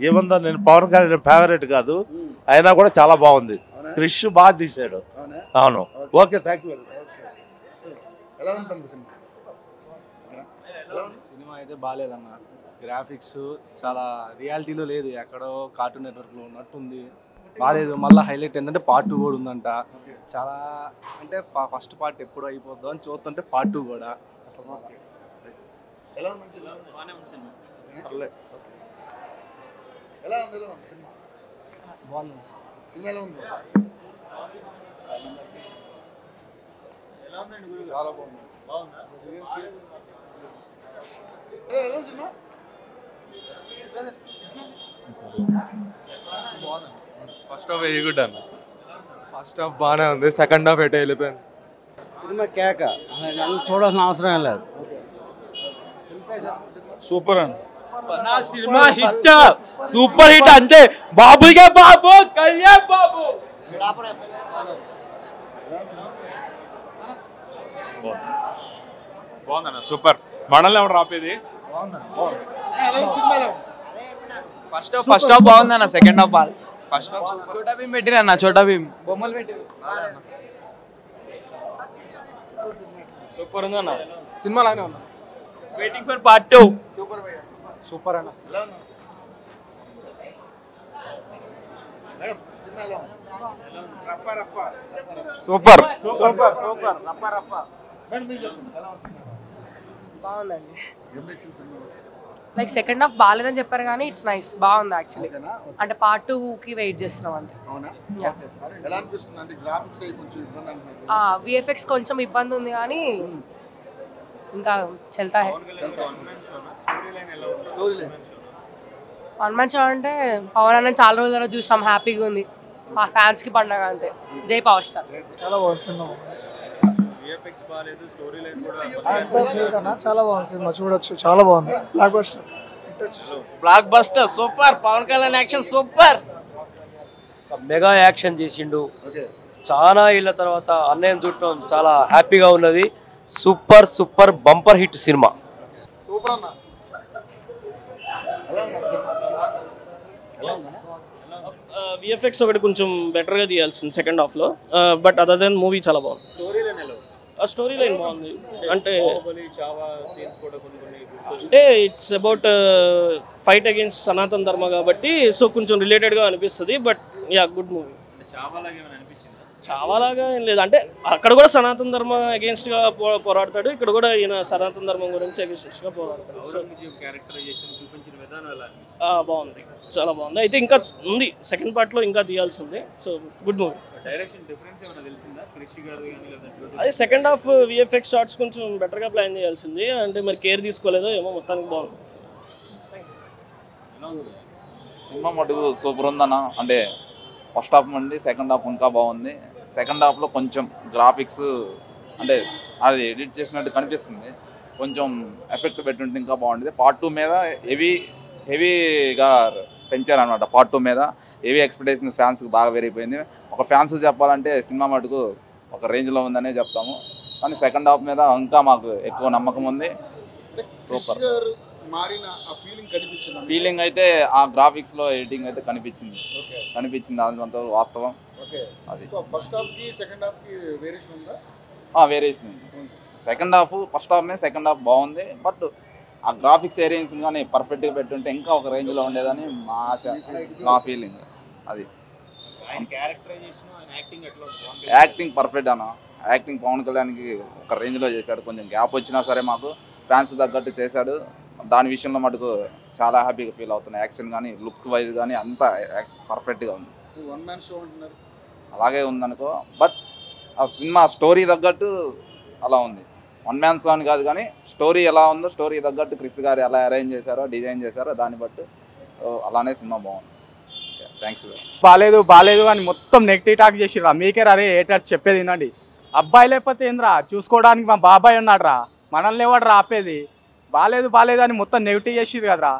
ఏమందో నేను పవన్ కళ్యాణ్ ఫేవరెట్ కాదు, అయినా కూడా చాలా బాగుంది. క్రిష్ బాగా తీసాడు. అవును, ఓకే, థ్యాంక్ యూ. సినిమా అయితే బాగాలేదన్న. గ్రాఫిక్స్ చాలా రియాలిటీలో లేదు, ఎక్కడో కార్టూన్ నెట్వర్క్లో ఉన్నట్టుంది. బాగాలేదు. మళ్ళీ హైలైట్ ఏంటంటే పార్ట్ 2 కూడా ఉందంట. చాలా అంటే ఫస్ట్ పార్ట్ ఎప్పుడు అయిపోద్దాం అని చూస్తుంటే పార్ట్ 2 కూడా అసలు ఫస్ట్ హాఫ్ వెరీ గుడ్ అన్న. ఫస్ట్ హాఫ్ బాగానే ఉంది, సెకండ్ హాఫ్ ఎటు వెళ్ళిపోయింది. సినిమా కేక, చూడాల్సిన అవసరం లేదు. సూపర్ అన్న. సినిమా హిట్, సూపర్ హిట్ అంతే. బాబుగా బాబు, కళ్యాణ్ బాబు. బాగుందన్న, సూపర్. మనల్ని ఎవరు రాపేది? ఫస్ట్ హాఫ్ బాగుందన్న, సెకండ్ హాఫ్ బాగా. ఫస్ట్ హాఫ్ చోటా భీమ్ పెట్టిరన్న, చోటా భీమ్ బొమ్మలు పెట్టిరు. సూపర్ ఉందన్న సినిమా లానే ఉన్నా. Waiting for part 2. సూపర్ అన్న. సూపర్. బాగుందండి. లైక్ సెకండ్ హాఫ్ బాగాలేదని చెప్పారు కానీ ఇట్స్ నైస్, బాగుంది యాక్చువల్లీ. అంటే పార్ట్ 2కి వెయిట్ చేస్తున్నాం అంతే. విఎఫ్ఎక్స్ కొంచెం ఇబ్బంది ఉంది కానీ ఇంకా చల్తా హై. వన్ మ్యాన్ షో అంటే పవన్ అన్న చాలా రోజుల తర్వాత చూసాం, హ్యాపీగా ఉంది. మా ఫ్యాన్స్కి పండగ అంతే. జై పవర్ స్టార్. చాలా బాగుంది, చాలా బాగుంది సినిమా, చూడొచ్చు, చాలా బాగుంది. Blockbuster super. Pawan Kalyan action super. Mega action చేసిండు. చాలా ఏళ్ళ తర్వాత అన్నయ్యను చూడటం చాలా హ్యాపీగా ఉన్నది. సూపర్ సూపర్ బంపర్ హిట్ సినిమా. సూపర్ అన్న. విఎఫ్ఎక్స్ ఒకటి కొంచెం బెటర్గా తీయాల్సింది సెకండ్ హాఫ్లో, బట్ అదర్ దెన్ మూవీ చాలా బాగుంది. స్టోరీ లైన్ బాగుంది. అంటే it's about fight against Sanatan Dharma కాబట్టి సో కొంచెం రిలేటెడ్గా అనిపిస్తుంది. But yeah, good movie. చావాలాగా ఏం లేదు, అంటే అక్కడ కూడా సనాతన ధర్మం అగేన్స్ట్గా పోరాడతాడు, ఇక్కడ కూడా ఈయన సనాతన ధర్మం గురించి అగేన్స్ట్గా పోరాడతాడు. బాగుంది, చాలా బాగుంది. అయితే ఇంకా ఉంది, సెకండ్ పార్ట్లో ఇంకా తీయాల్సింది. So good movie. అదే సెకండ్ హాఫ్ విఎఫ్ఎక్స్ షార్ట్స్ కొంచెం బెటర్గా ప్లాన్ చేయాల్సింది, అంటే మరి కేర్ తీసుకోలేదో ఏమో, మొత్తానికి బాగుంది. సినిమా మటుకు సూపర్ ఉందన్న. అంటే ఫస్ట్ హాఫ్ నుండి సెకండ్ హాఫ్ ఇంకా బాగుంది. సెకండ్ హాఫ్లో కొంచెం గ్రాఫిక్స్ అంటే అది ఎడిట్ చేసినట్టు కనిపిస్తుంది, కొంచెం ఎఫెక్ట్ పెట్టుంటే ఇంకా బాగుంటుంది. పార్ట్ 2 మీద హెవీగా పెంచారనమాట. పార్ట్ 2 మీద హెవీ ఎక్స్పెక్టేషన్ ఫ్యాన్స్కి బాగా పెరిగిపోయింది. ఒక ఫ్యాన్స్ చెప్పాలంటే సినిమా మటుకు ఒక రేంజ్లో ఉందనే చెప్తాము, కానీ సెకండ్ హాఫ్ మీద ఇంకా మాకు ఎక్కువ నమ్మకం ఉంది. సూపర్ ఫీలింగ్ అయితే ఆ గ్రాఫిక్స్లో ఎడిటింగ్ అయితే కనిపించింది, అదంతా వాస్తవం. అది వేరియేషన్ ఉంది. సెకండ్ హాఫ్ ఫస్ట్ హాఫ్ మీద సెకండ్ హాఫ్ బాగుంది, బట్ ఆ గ్రాఫిక్స్ ఏరియాస్ కానీ పర్ఫెక్ట్గా పెట్టుంటే ఇంకా ఒక రేంజ్లో ఉండేదని మా ఆశ, నా ఫీలింగ్. అది యాక్టింగ్ పర్ఫెక్ట్ అన్న. యాక్టింగ్ పవన్ కళ్యాణ్కి ఒక రేంజ్లో చేశాడు, కొంచెం గ్యాప్ వచ్చినా సరే మాకు ఫ్యాన్స్ తగ్గట్టు చేశాడు. దాని విషయంలో మటుకు చాలా హ్యాపీగా ఫీల్ అవుతున్నాయి. యాక్షన్ కానీ లుక్ వైజ్ కానీ అంతా పర్ఫెక్ట్గా ఉంది. అలాగే ఉందనుకో, బట్ ఆ సినిమా స్టోరీ తగ్గట్టు అలా ఉంది. వన్ మ్యాన్ షో అని కాదు, కానీ స్టోరీ ఎలా ఉందో స్టోరీ తగ్గట్టు క్రిష్ గారు ఎలా అరేంజ్ చేశారో డిజైన్ చేశారో దాన్ని బట్టి అలానే సినిమా బాగుంది. థ్యాంక్స్. బాగాలేదు అని మొత్తం నెగిటివ్ టాక్ చేసిర్రా. మీకే రే ఏటాడు చెప్పేది వినండి. అబ్బాయి లేకపోతే ఏంద్రా, చూసుకోవడానికి మా బాబాయ్ ఉన్నాడు రా, మనల్ని ఎవడు రా ఆపేది. బాగాలేదు అని మొత్తం నెగిటివ్ చేసిర్రు కదరా.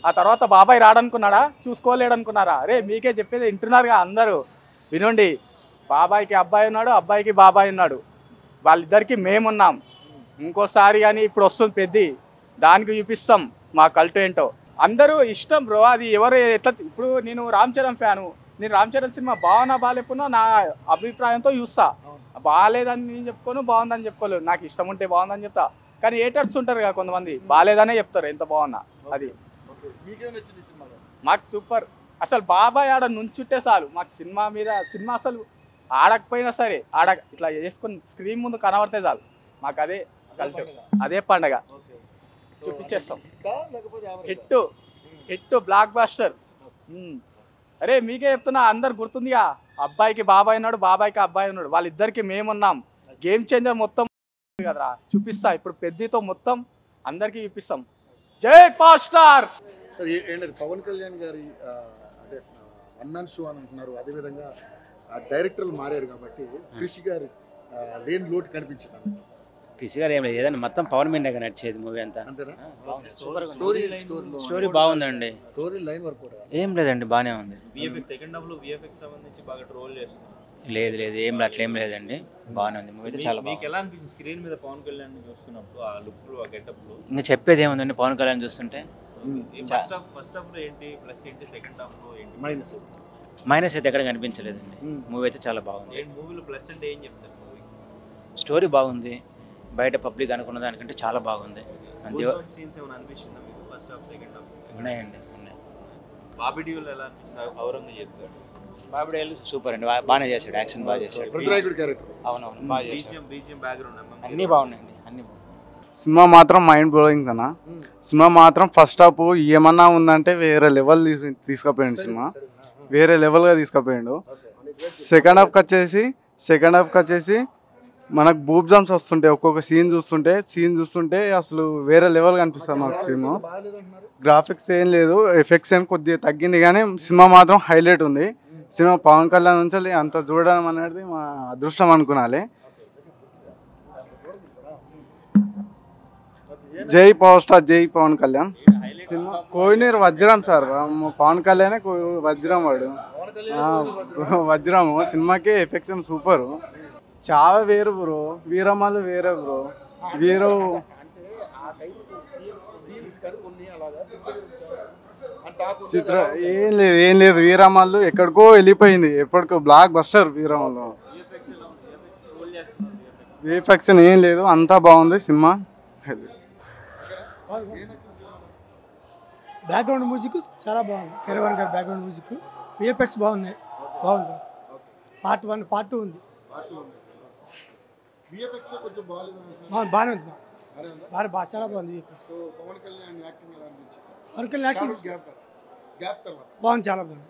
ఆ తర్వాత బాబాయ్ రాడనుకున్నాడా, చూసుకోలేడు అనుకున్నారా? రే మీకే చెప్పేది వింటున్నారుగా అందరూ, వినండి. బాబాయ్కి అబ్బాయి ఉన్నాడు, అబ్బాయికి బాబాయ్ ఉన్నాడు, వాళ్ళిద్దరికి మేమున్నాం. ఇంకోసారి కానీ ఇప్పుడు వస్తుంది పెద్ది, దానికి చూపిస్తాం మా కల్ట్ ఏంటో. అందరూ ఇష్టం బ్రో. అది ఎవరు ఎట్లా ఇప్పుడు నేను రామ్ చరణ్ ఫ్యాను, నేను రామ్ చరణ్ సినిమా బాగున్నా బాగాలేకున్నా నా అభిప్రాయంతో చూస్తా. బాగాలేదని నేను చెప్పుకోను, బాగుందని చెప్పుకోలేదు. నాకు ఇష్టం ఉంటే బాగుందని చెప్తా. కానీ ఏటర్స్ ఉంటారు కదా కొంతమంది, బాగాలేదనే చెప్తారు ఎంత బాగున్నా. అది మాకు సూపర్. అసలు బాబాయ్ ఆడ నుంచుంటే చాలు మాకు సినిమా మీద, సినిమా అసలు ఆడకపోయినా సరే ఇట్లా చేసుకొని స్క్రీన్ ముందు కనబడితే చాలు మాకు అదే కలిసి, అదే పండగ చూపించేస్తాం. Hit black buster. అరే మీకే చెప్తున్నా, అందరు గుర్తుందిగా, అబ్బాయికి బాబాయ్ ఉన్నాడు, బాబాయ్కి అబ్బాయి ఉన్నాడు, వాళ్ళిద్దరికి మేమున్నాం. గేమ్ చేంజర్ మొత్తం కదరా, చూపిస్తా ఇప్పుడు పెద్దతో మొత్తం అందరికి చూపిస్తాం. జై పవర్ స్టార్. పవన్ కళ్యాణ్ గారి అంటే వన్ మ్యాన్ షో అని అంటున్నారు. అదేవిధంగా డైరెక్టర్లు మారారు కాబట్టి కృషి గారి లేని లోటు కనిపించింది. కృషి గారు ఏం లేదు, ఏదైనా మొత్తం పవన్ మీద నడిచేది మూవీ అంతా. స్టోరీ బాగుందండి. స్టోరీ లైన్ వర్క్ ఏం లేదండి, బాగానే ఉంది. లేదు ఏం అట్లేం లేదండి, బాగానే ఉంది మూవీ అయితే. చాలా బాగుంది. స్క్రీన్ మీద పవన్ కళ్యాణ్ చూస్తున్నప్పుడు ఆ లుక్లు, ఆ గెటప్లు ఇంకా చెప్పేది ఏముందండి, పవన్ కళ్యాణ్ చూస్తుంటే ఫస్ట్ హాఫ్ లో ఏంటి ప్లస్ ఏంటి, సెకండ్ హాఫ్ లో ఏంటి మైనస్ అయితే ఎక్కడ కనిపించలేదండి. మూవీ అయితే చాలా బాగుంది. మూవీలో ప్లస్ అంటే ఏం చెప్తారు? మూవీ స్టోరీ బాగుంది, బయట పబ్లిక్ అనుకున్న దానికంటే చాలా బాగుంది. అంతే. సీన్స్ ఏమైనా అనిపించిందా మీకు ఫస్ట్ హాఫ్ సెకండ్ హాఫ్? ఉన్నాయండి, ఉన్నాయి. బాబీ డియోల్ ఎలా అనిపించింది? ఔరంగజేబ్ గారు బాబీ డియోల్ సూపర్ అండి, బాగానే చేశాడు, యాక్షన్ బాగా చేశాడు. అవునవును, బాగా చేశాడు. బీజిఎం బ్యాక్గ్రౌండ్ అన్నీ బాగున్నాయండి, అన్నీ బాగున్నాయి. సినిమా మాత్రం మైండ్ బ్లోయింగ్ అన్న. సినిమా మాత్రం ఫస్ట్ హాఫ్ ఏమన్నా ఉందంటే వేరే లెవెల్ తీసుకుపోయాడు. సినిమా వేరే లెవెల్గా తీసుకుపోయాడు. సెకండ్ హాఫ్కి వచ్చేసి మనకు బూబ్ జామ్స్ వస్తుంటాయి. ఒక్కొక్క సీన్ చూస్తుంటే అసలు వేరే లెవెల్ కనిపిస్తుంది మాకు. సినిమా గ్రాఫిక్స్ ఏం లేదు, ఎఫెక్ట్స్ ఏం కొద్దిగా తగ్గింది, కానీ సినిమా మాత్రం హైలైట్ ఉంది. సినిమా పవన్ కళ్యాణ్ నుంచి అంత చూడడం అనేది మా అదృష్టం అనుకున్నాలి. జై పవర్ స్టార్, జై పవన్ కళ్యాణ్. సినిమా కోహినూర్ వజ్రం సార్, పవన్ కళ్యాణ్ వజ్రం వాడు, వజ్రము. సినిమాకి ఎఫెక్షన్ సూపర్, చాలా వేరు బ్రో. వీరమ్మలు వేరే బ్రో, వీరు చిత్ర ఏం లేదు. వీరమ్మలు ఎక్కడికో వెళ్ళిపోయింది, ఎప్పటికో బ్లాక్ బస్టర్. వీరమ్మలు ఎఫెక్షన్ ఏం లేదు, అంతా బాగుంది సినిమా. బ్యాక్గ్రౌండ్ మ్యూజిక్ చాలా బాగుంది. కెరవాన్ గారి బ్యాక్గ్రౌండ్ మ్యూజిక్, విఎఫ్ఎక్స్ బాగుంది. పార్ట్ 1, పార్ట్ 2 ఉంది. బాగానే ఉంది, చాలా బాగుంది. పవన్ కళ్యాణ్ యాక్టింగ్ బాగుంది, చాలా బాగుంది.